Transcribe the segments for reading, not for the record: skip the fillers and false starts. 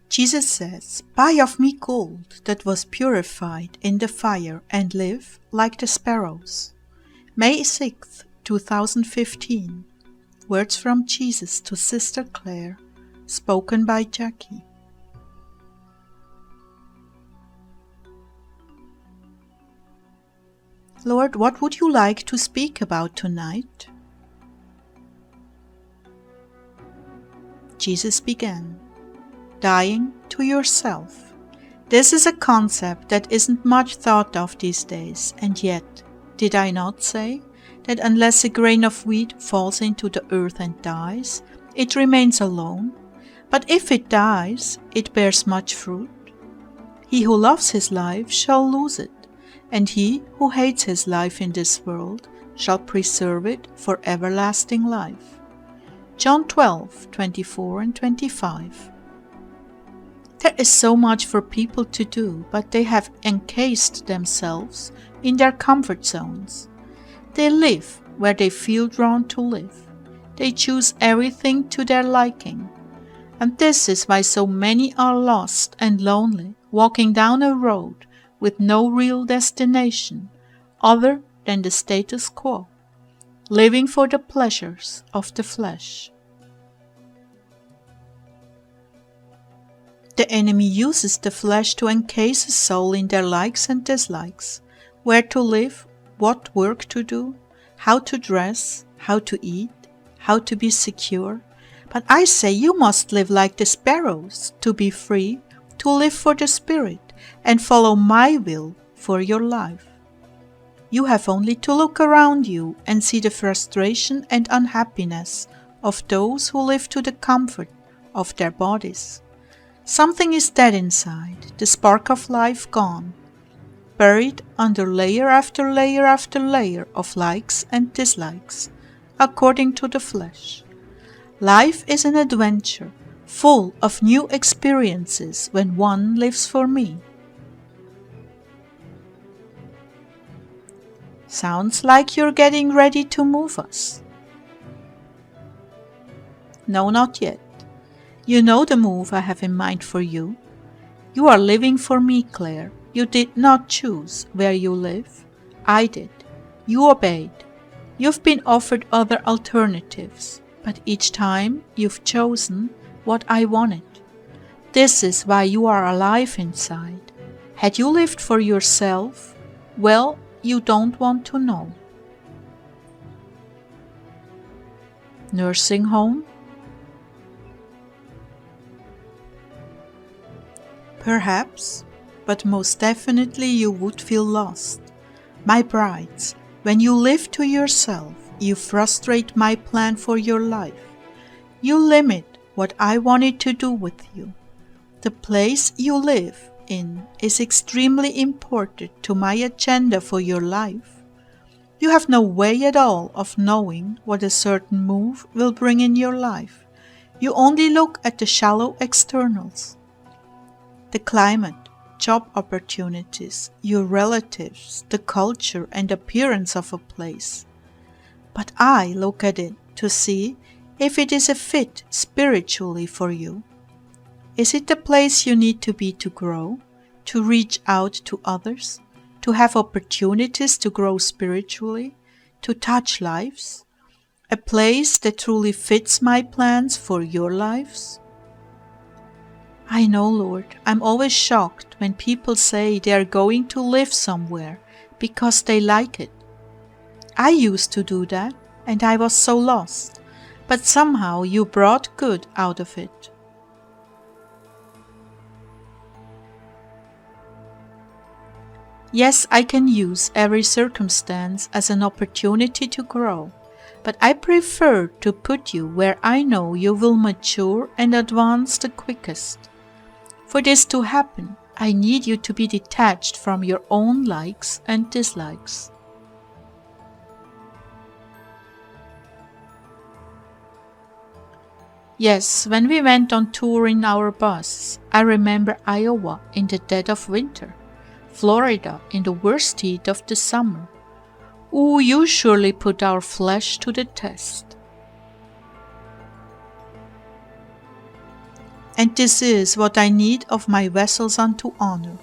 Jesus says, "Buy of me gold that was purified in the fire and live like the sparrows." May 6th, 2015. Words from Jesus to Sister Clare, spoken by Jackie. Lord, what would you like to speak about tonight? Jesus began, dying to yourself. This is a concept that isn't much thought of these days, and yet, did I not say that unless a grain of wheat falls into the earth and dies, it remains alone, but if it dies, it bears much fruit? He who loves his life shall lose it, and he who hates his life in this world shall preserve it for everlasting life. John 12:24 and 25. There is so much for people to do, but they have encased themselves in their comfort zones. They live where they feel drawn to live. They choose everything to their liking. And this is why so many are lost and lonely, walking down a road with no real destination other than the status quo, living for the pleasures of the flesh. The enemy uses the flesh to encase a soul in their likes and dislikes, where to live, what work to do, how to dress, how to eat, how to be secure. But I say you must live like the sparrows, to be free, to live for the Spirit, and follow my will for your life. You have only to look around you and see the frustration and unhappiness of those who live to the comfort of their bodies. Something is dead inside, the spark of life gone, buried under layer after layer after layer of likes and dislikes, according to the flesh. Life is an adventure, full of new experiences when one lives for me. Sounds like you're getting ready to move us. No, not yet. You know the move I have in mind for you. You are living for me, Clare. You did not choose where you live. I did. You obeyed. You've been offered other alternatives, but each time you've chosen what I wanted. This is why you are alive inside. Had you lived for yourself, well, you don't want to know. Nursing home? Perhaps, but most definitely you would feel lost. My brides, when you live to yourself, you frustrate my plan for your life. You limit what I wanted to do with you. The place you live in is extremely important to my agenda for your life. You have no way at all of knowing what a certain move will bring in your life. You only look at the shallow externals. The climate, job opportunities, your relatives, the culture and appearance of a place. But I look at it to see if it is a fit spiritually for you. Is it the place you need to be to grow, to reach out to others, to have opportunities to grow spiritually, to touch lives? A place that truly fits my plans for your lives? I know, Lord, I'm always shocked when people say they are going to live somewhere because they like it. I used to do that, and I was so lost, but somehow you brought good out of it. Yes, I can use every circumstance as an opportunity to grow, but I prefer to put you where I know you will mature and advance the quickest. For this to happen, I need you to be detached from your own likes and dislikes. Yes, when we went on tour in our bus, I remember Iowa in the dead of winter, Florida in the worst heat of the summer. Ooh, you surely put our flesh to the test. And this is what I need of my vessels unto honor: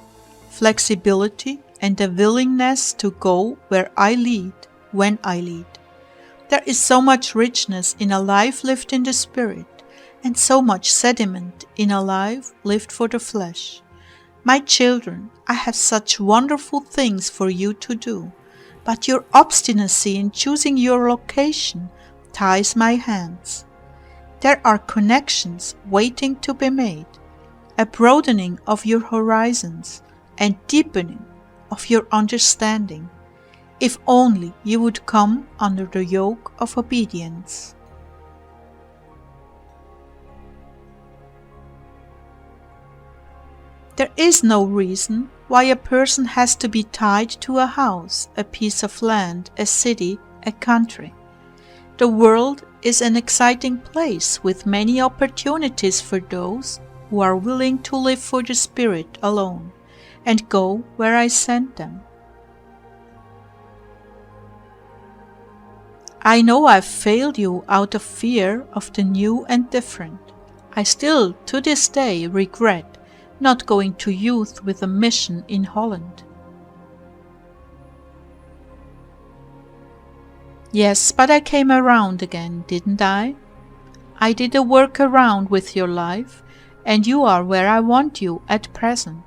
flexibility and a willingness to go where I lead, when I lead. There is so much richness in a life lived in the Spirit, and so much sediment in a life lived for the flesh. My children, I have such wonderful things for you to do, but your obstinacy in choosing your location ties my hands. There are connections waiting to be made, a broadening of your horizons, and deepening of your understanding, if only you would come under the yoke of obedience. There is no reason why a person has to be tied to a house, a piece of land, a city, a country. The world is an exciting place with many opportunities for those who are willing to live for the Spirit alone and go where I send them. I know I've failed you out of fear of the new and different. I still, to this day, regret not going to youth with a mission in Holland. Yes, but I came around again, didn't I? I did a work around with your life, and you are where I want you at present.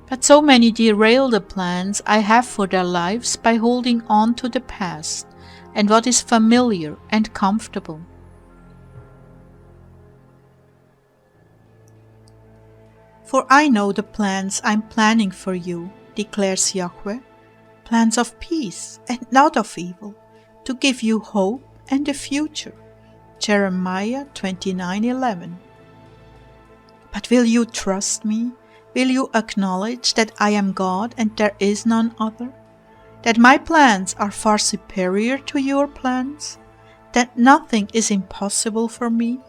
But so many derail the plans I have for their lives by holding on to the past and what is familiar and comfortable. For I know the plans I'm planning for you, declares Yahweh, plans of peace and not of evil, to give you hope and a future. Jeremiah 29:11. But will you trust me? Will you acknowledge that I am God and there is none other? That my plans are far superior to your plans? That nothing is impossible for me?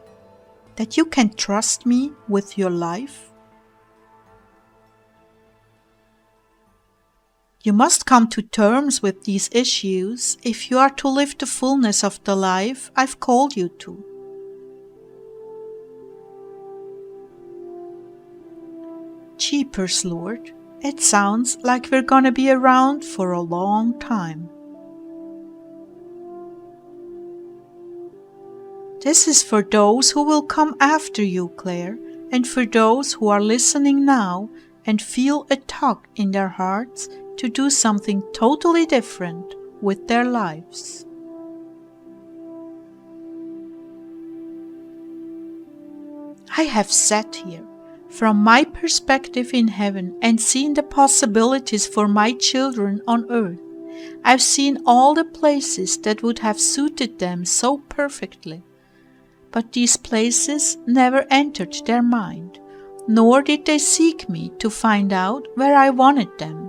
That you can trust me with your life? You must come to terms with these issues if you are to live the fullness of the life I've called you to. Jeepers, Lord, it sounds like we're gonna be around for a long time. This is for those who will come after you, Clare, and for those who are listening now and feel a tug in their hearts to do something totally different with their lives. I have sat here from my perspective in heaven and seen the possibilities for my children on earth. I've seen all the places that would have suited them so perfectly. But these places never entered their mind, nor did they seek me to find out where I wanted them.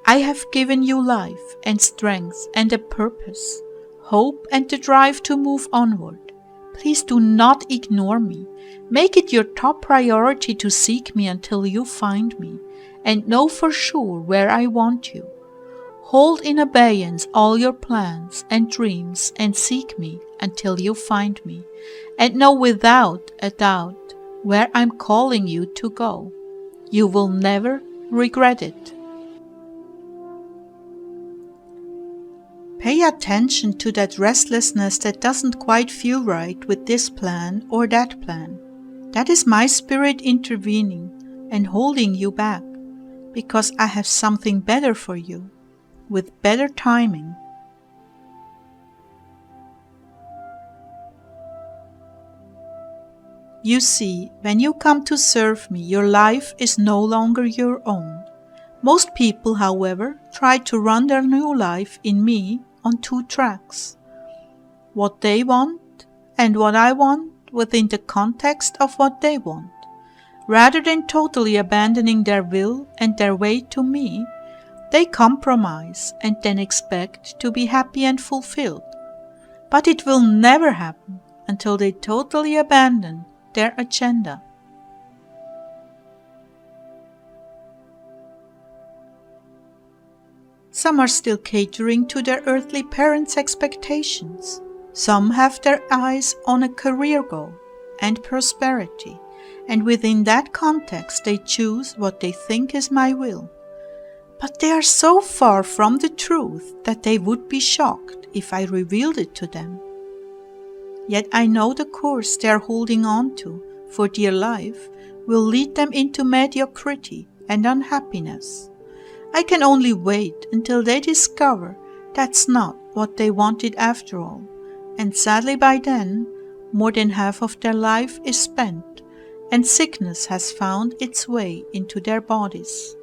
I have given you life and strength and a purpose, hope and the drive to move onward. Please do not ignore me. Make it your top priority to seek me until you find me and know for sure where I want you. Hold in abeyance all your plans and dreams and seek me until you find me, and know without a doubt where I'm calling you to go. You will never regret it. Pay attention to that restlessness that doesn't quite feel right with this plan or that plan. That is my spirit intervening and holding you back, because I have something better for you, with better timing. You see, when you come to serve me, your life is no longer your own. Most people, however, try to run their new life in me on two tracks: what they want and what I want within the context of what they want. Rather than totally abandoning their will and their way to me, they compromise and then expect to be happy and fulfilled. But it will never happen until they totally abandon their agenda. Some are still catering to their earthly parents' expectations. Some have their eyes on a career goal and prosperity, and within that context they choose what they think is my will. But they are so far from the truth that they would be shocked if I revealed it to them. Yet I know the course they are holding on to for dear life will lead them into mediocrity and unhappiness. I can only wait until they discover that's not what they wanted after all, and sadly by then, more than half of their life is spent, and sickness has found its way into their bodies.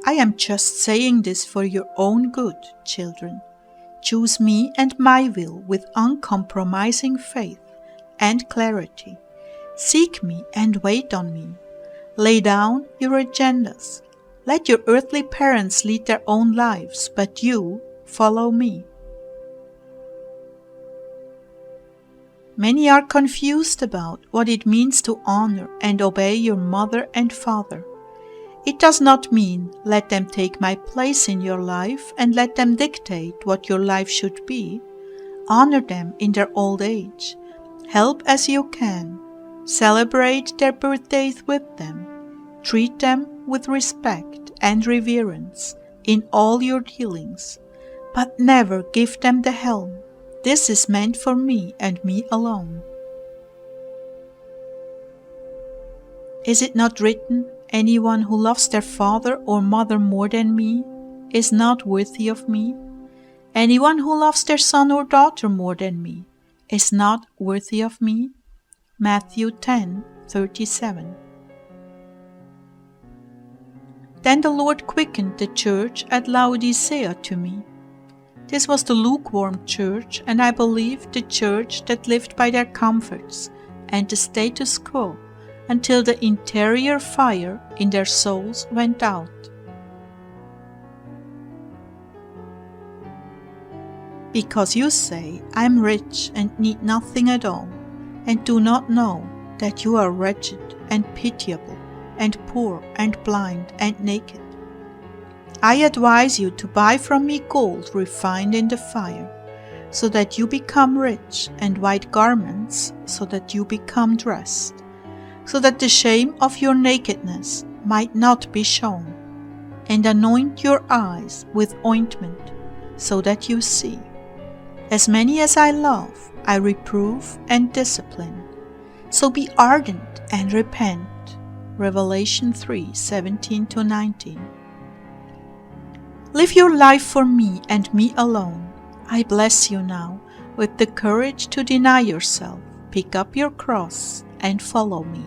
I am just saying this for your own good, children. Choose me and my will with uncompromising faith and clarity. Seek me and wait on me. Lay down your agendas. Let your earthly parents lead their own lives, but you follow me. Many are confused about what it means to honor and obey your mother and father. It does not mean let them take my place in your life and let them dictate what your life should be. Honor them in their old age. Help as you can. Celebrate their birthdays with them. Treat them with respect and reverence in all your dealings, but never give them the helm. This is meant for me and me alone. Is it not written, anyone who loves their father or mother more than me is not worthy of me? Anyone who loves their son or daughter more than me is not worthy of me? Matthew 10:37. Then the Lord quickened the church at Laodicea to me. This was the lukewarm church, and I believe the church that lived by their comforts and the status quo until the interior fire in their souls went out. Because you say, I am rich and need nothing at all, and do not know that you are wretched and pitiable and poor and blind and naked. I advise you to buy from me gold refined in the fire, so that you become rich, and white garments, so that you become dressed, so that the shame of your nakedness might not be shown, and anoint your eyes with ointment, so that you see. As many as I love, I reprove and discipline. So be ardent and repent. Revelation 3:17-19. Live your life for me and me alone. I bless you now with the courage to deny yourself, pick up your cross, and follow me.